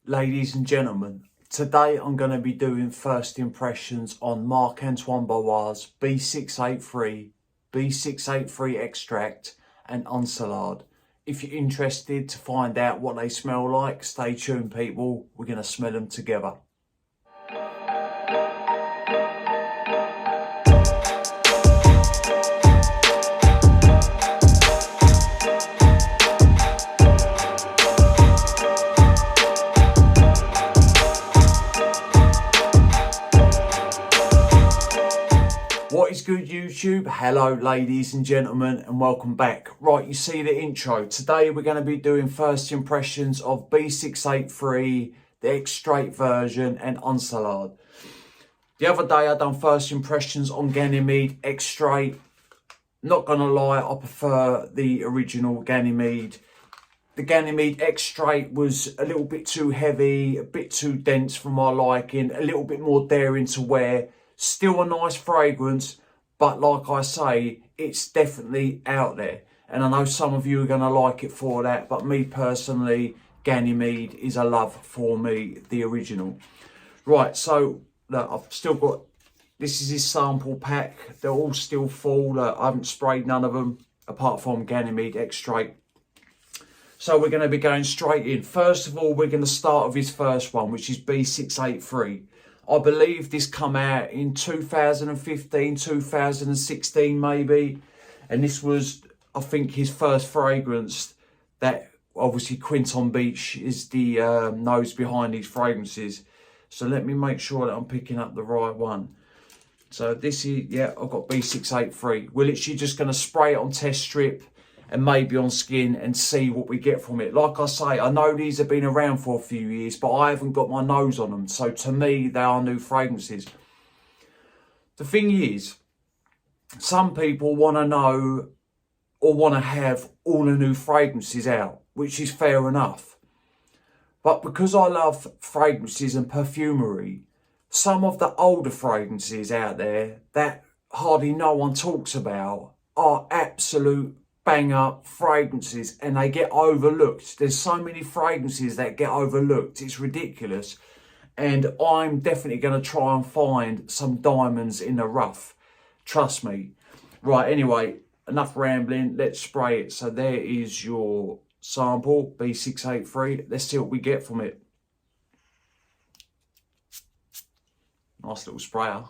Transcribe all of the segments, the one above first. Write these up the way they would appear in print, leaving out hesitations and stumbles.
Ladies and gentlemen, today I'm going to be doing first impressions on Marc-Antoine Barrois b683, b683 Extrait and Encelade. If you're interested to find out what they smell like, stay tuned people, we're going to smell them together. What is good YouTube? Hello ladies and gentlemen and welcome back. Right, you see the intro. Today we're going to be doing first impressions of b683, the Extrait version and Encelade. The other day I done first impressions on Ganymede Extrait. Not going to lie, I prefer the original Ganymede. The Ganymede Extrait was a little bit too heavy, a bit too dense for my liking, a little bit more daring to wear. Still a nice fragrance, but like I say, it's definitely out there. And I know some of you are going to like it for that, but me personally, Ganymede is a love for me, the original. Right, so look, I've still got, this is his sample pack. They're all still full. I haven't sprayed none of them, apart from Ganymede Extrait. So we're going to be going straight in. First of all, we're going to start with his first one, which is b683. I believe this come out in 2015, 2016 maybe. And this was, I think, his first fragrance that obviously Quinton Beach is the nose behind these fragrances. So let me make sure that I'm picking up the right one. So this is, yeah, I've got b683. We're literally just going to spray it on test strip and maybe on skin and see what we get from it. Like I say, I know these have been around for a few years, but I haven't got my nose on them. So to me, they are new fragrances. The thing is, some people want to know or want to have all the new fragrances out, which is fair enough. But because I love fragrances and perfumery, some of the older fragrances out there that hardly no one talks about are absolute bang up fragrances and they get overlooked. There's so many fragrances that get overlooked, it's ridiculous. And I'm definitely going to try and find some diamonds in the rough, trust me. Right, anyway, enough rambling, let's spray it. So there is your sample, b683. Let's see what we get from it. Nice little sprayer.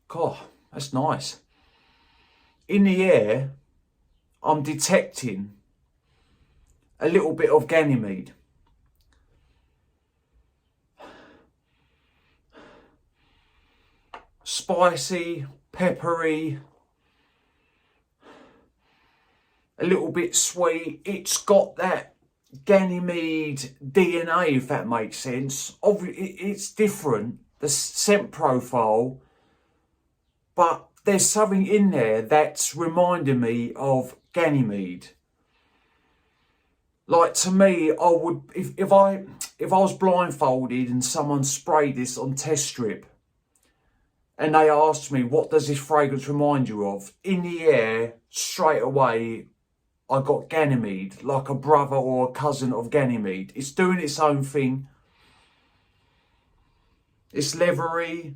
God, that's nice. In the air, I'm detecting a little bit of Ganymede. Spicy, peppery, a little bit sweet. It's got that Ganymede DNA, if that makes sense. It's different, the scent profile. But there's something in there that's reminding me of Ganymede. Like, to me, I would, if I was blindfolded and someone sprayed this on test strip and they asked me, what does this fragrance remind you of? In the air, straight away, I got Ganymede, like a brother or a cousin of Ganymede. It's doing its own thing. It's leathery.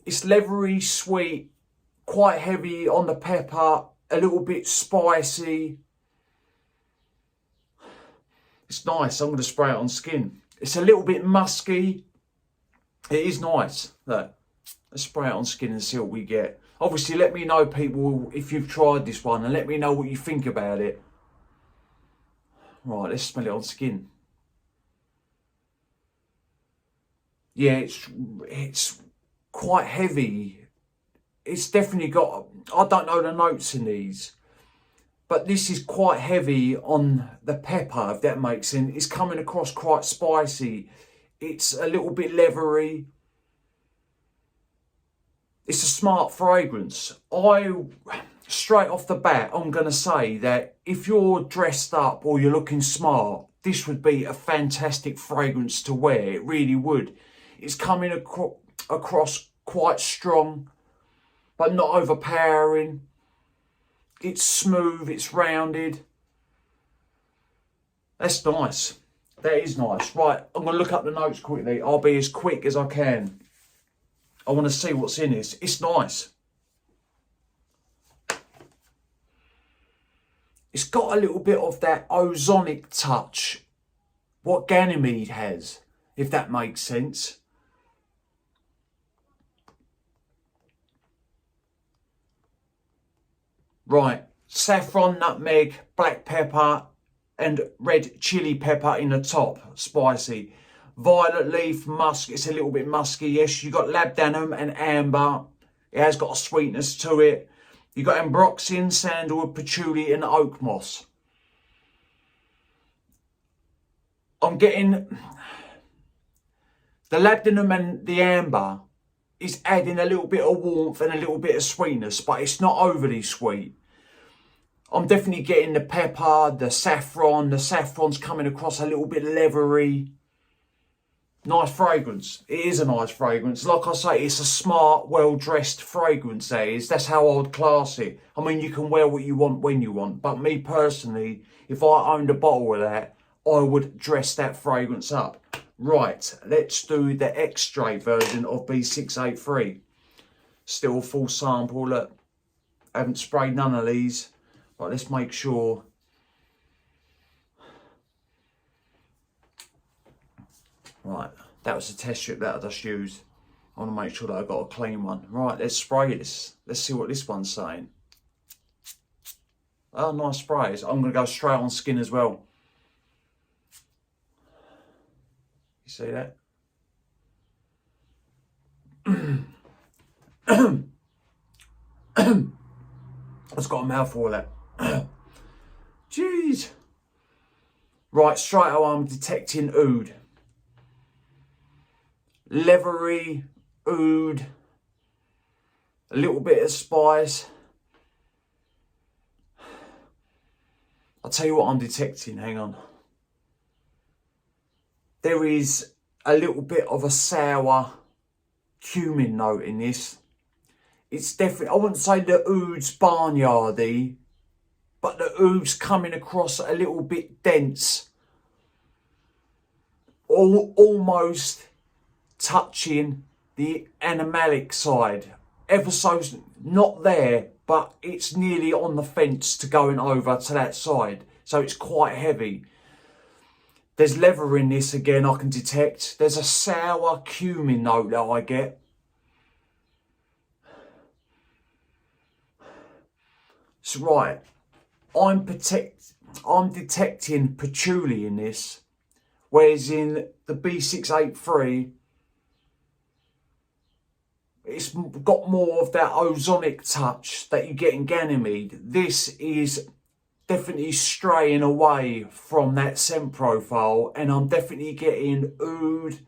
It's leathery, sweet, quite heavy on the pepper, a little bit spicy. It's nice. I'm going to spray it on skin. It's a little bit musky. It is nice. Look, let's spray it on skin and see what we get. Obviously, let me know, people, if you've tried this one and let me know what you think about it. Right, let's smell it on skin. Yeah, it's quite heavy. It's definitely got, I don't know the notes in these, but this is quite heavy on the pepper, if that makes sense. It's coming across quite spicy. It's a little bit leathery. It's a smart fragrance. Straight off the bat, I'm going to say that if you're dressed up or you're looking smart, this would be a fantastic fragrance to wear. It really would. It's coming across quite strong, but not overpowering. It's smooth, it's rounded. That's nice. That is nice. Right, I'm going to look up the notes quickly. I'll be as quick as I can. I want to see what's in this. It's nice. It's got a little bit of that ozonic touch, what Ganymede has, if that makes sense. Right, saffron, nutmeg, black pepper and red chili pepper in the top, spicy. Violet leaf, musk, it's a little bit musky, yes. You've got labdanum and amber. It has got a sweetness to it. You've got ambroxan, sandalwood, patchouli and oak moss. I'm getting the labdanum and the amber is adding a little bit of warmth and a little bit of sweetness, but it's not overly sweet. I'm definitely getting the pepper, the saffron. The saffron's coming across a little bit leathery. Nice fragrance. It is a nice fragrance. Like I say, it's a smart, well-dressed fragrance, that is. That's how I would class it. I mean, you can wear what you want when you want. But me personally, if I owned a bottle of that, I would dress that fragrance up. Right, let's do the Extrait version of b683. Still a full sample. Look, I haven't sprayed none of these. Right, let's make sure. Right, that was the test strip that I just used. I want to make sure that I got a clean one. Right, let's spray this. Let's see what this one's saying. Oh, nice sprays. I'm going to go straight on skin as well. You see that? It's got a mouthful of that. Jeez. Right, straight away I'm detecting oud. Leathery oud. A little bit of spice. I'll tell you what I'm detecting, hang on. There is a little bit of a sour cumin note in this. It's definitely, I wouldn't say the oud's barnyardy, but the oud's coming across a little bit dense. Almost touching the animalic side. Ever so, not there, but it's nearly on the fence to going over to that side. So it's quite heavy. There's leather in this again, I can detect. There's a sour cumin note that I get. So right, I'm detecting patchouli in this, whereas in the b683, it's got more of that ozonic touch that you get in Ganymede. This is definitely straying away from that scent profile, and I'm definitely getting oud.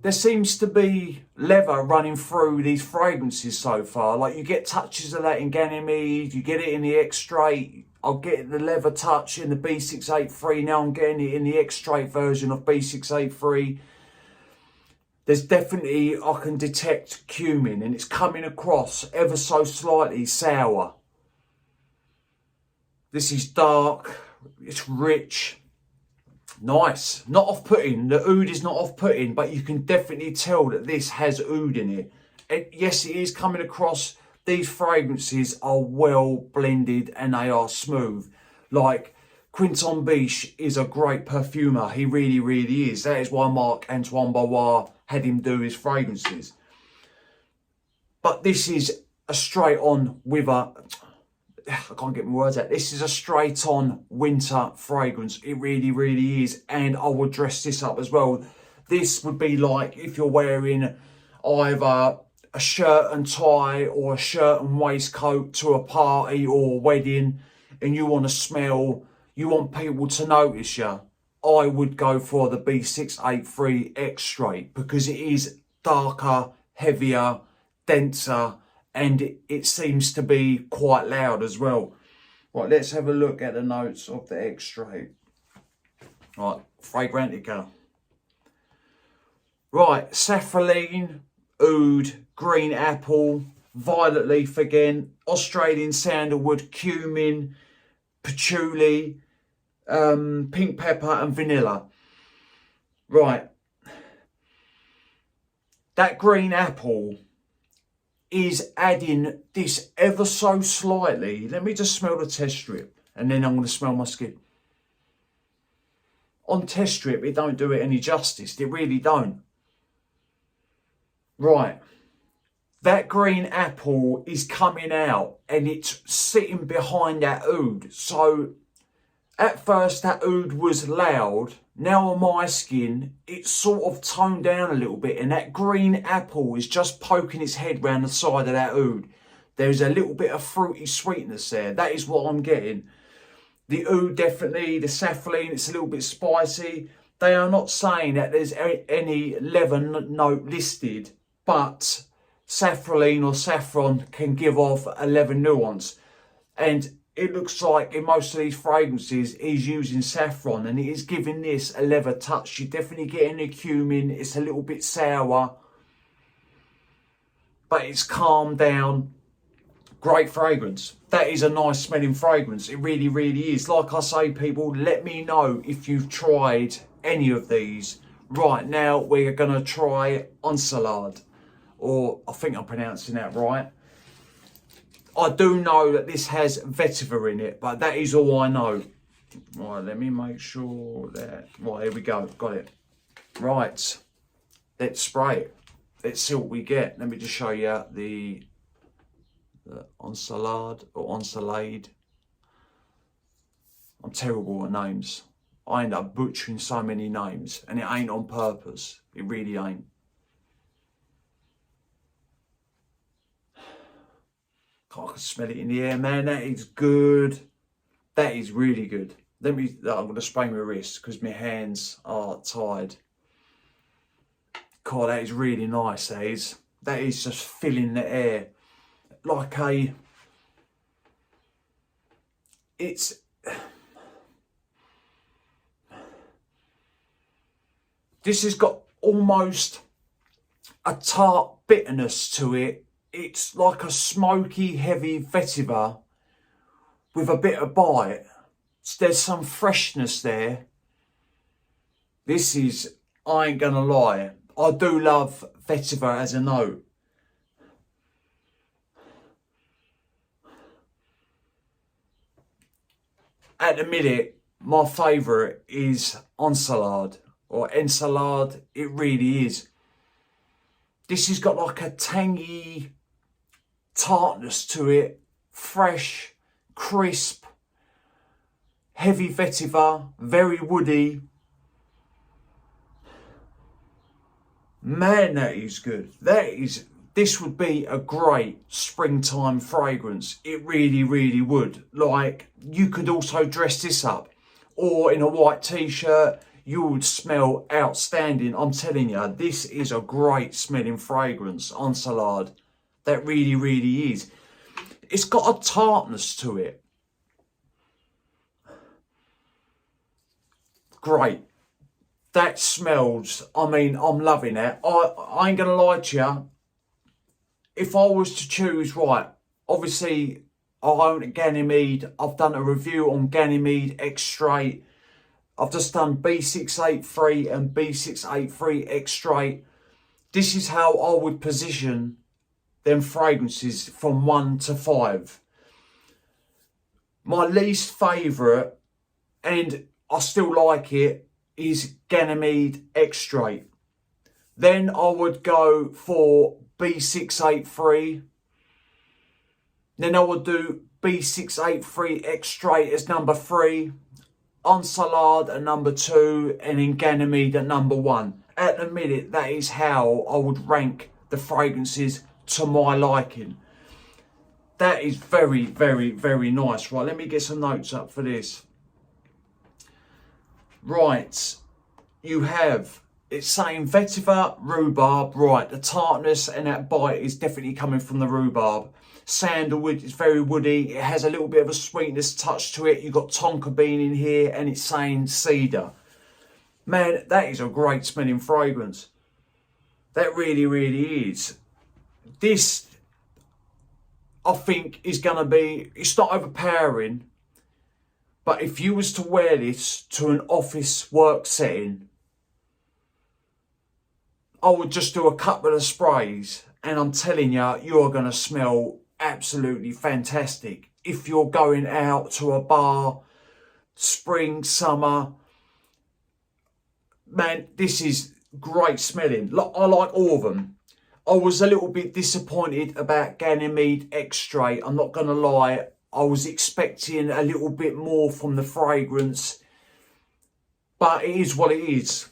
There seems to be leather running through these fragrances so far. Like you get touches of that in Ganymede, you get it in the Extrait. I'll get the leather touch in the b683. Now I'm getting it in the Extrait version of b683. There's definitely, I can detect cumin, and it's coming across ever so slightly sour. This is dark, it's rich, nice, not off-putting. The oud is not off-putting, but you can definitely tell that this has oud in it. Yes, it is coming across. These fragrances are well blended and they are smooth. Like Quinton Biche is a great perfumer. He really, really is. That is why Marc-Antoine Barrois had him do his fragrances. But this is a straight on with a, I can't get my words out. This is a straight on winter fragrance. It really, really is. And I would dress this up as well. This would be like if you're wearing either a shirt and tie or a shirt and waistcoat to a party or a wedding, and you want to smell, you want people to notice you. I would go for the b683 Extrait because it is darker, heavier, denser, and it seems to be quite loud as well. Right, let's have a look at the notes of the Extrait. Right, Fragrantica. Right, saffroline, oud, green apple, violet leaf again, Australian sandalwood, cumin, patchouli, pink pepper and vanilla. Right. That green apple is adding this ever so slightly. Let me just smell the test strip and then I'm going to smell my skin. On test strip, it don't do it any justice. It really don't. Right. That green apple is coming out and it's sitting behind that oud. So at first that oud was loud. Now on my skin, it's sort of toned down a little bit and that green apple is just poking its head round the side of that oud. There's a little bit of fruity sweetness there. That is what I'm getting. The oud definitely, the saffron, it's a little bit spicy. They are not saying that there's any leather note listed, but saffron or saffron can give off a leather nuance. And it looks like in most of these fragrances, he's using saffron and it is giving this a leather touch. You're definitely getting the cumin. It's a little bit sour, but it's calmed down. Great fragrance. That is a nice smelling fragrance. It really, really is. Like I say, people, let me know if you've tried any of these. Right now, we're going to try Encelade. Or I think I'm pronouncing that right. I do know that this has vetiver in it, but that is all I know. Right, let me make sure that... Right, here we go. Got it. Right. Let's spray it. Let's see what we get. Let me just show you the Encelade or Encelade. I'm terrible at names. I end up butchering so many names, and it ain't on purpose. It really ain't. I can smell it in the air, man. That is good. That is really good. I'm going to spray my wrist because my hands are tired. God, that is really nice, that is. That is just filling the air. Like a... It's... This has got almost a tart bitterness to it. It's like a smoky, heavy vetiver with a bit of bite. There's some freshness there. This is, I ain't gonna lie, I do love vetiver as a note. At the minute, my favourite is Encelade or Encelade. It really is. This has got like a tangy tartness to it, fresh, crisp, heavy vetiver, very woody. Man, that is good. This would be a great springtime fragrance. It really, really would. Like, you could also dress this up, or in a white t-shirt, you would smell outstanding. I'm telling you, this is a great smelling fragrance, Encelade. That really, really is. It's got a tartness to it. Great. That smells, I mean, I'm loving it. I ain't going to lie to you. If I was to choose, right, obviously, I own Ganymede. I've done a review on Ganymede Extrait. I've just done b683 and b683 Extrait. This is how I would position them fragrances from 1 to 5. My least favourite, and I still like it, is Ganymede Extrait. Then I would go for b683. Then I would do b683 Extrait as number 3. Encelade at number 2, and then Ganymede at number 1. At the minute, that is how I would rank the fragrances to my liking. That is very, very, very nice. Right, let me get some notes up for this. Right, you have, it's saying vetiver, rhubarb. Right, the tartness and that bite is definitely coming from the rhubarb. Sandalwood is very woody. It has a little bit of a sweetness touch to it. You've got tonka bean in here, and it's saying cedar. Man, that is a great smelling fragrance. That really, really is. This, I think is going to be, it's not overpowering, but if you was to wear this to an office work setting, I would just do a couple of sprays and I'm telling you, you're going to smell absolutely fantastic. If you're going out to a bar, spring, summer, man, this is great smelling. I like all of them. I was a little bit disappointed about Ganymede Extrait. I'm not going to lie. I was expecting a little bit more from the fragrance. But it is what it is.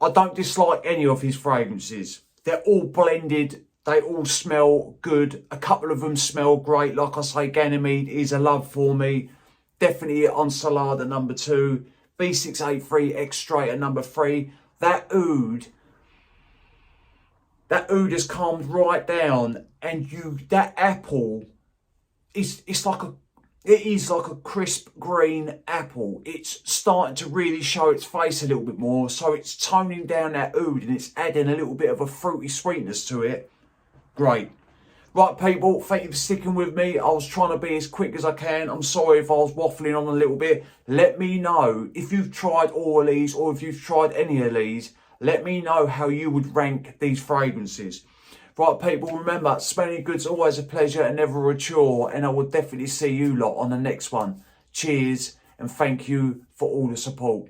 I don't dislike any of his fragrances. They're all blended. They all smell good. A couple of them smell great. Like I say, Ganymede is a love for me. Definitely Encelade at number 2. b683 Extrait at number 3. That oud has calmed right down, and that apple it's like a crisp green apple. It's starting to really show its face a little bit more, so it's toning down that oud and it's adding a little bit of a fruity sweetness to it. Great. Right, people, thank you for sticking with me. I was trying to be as quick as I can. I'm sorry if I was waffling on a little bit. Let me know if you've tried all of these or if you've tried any of these. Let me know how you would rank these fragrances. Right, people, remember, smelling good's always a pleasure and never a chore. And I will definitely see you lot on the next one. Cheers and thank you for all the support.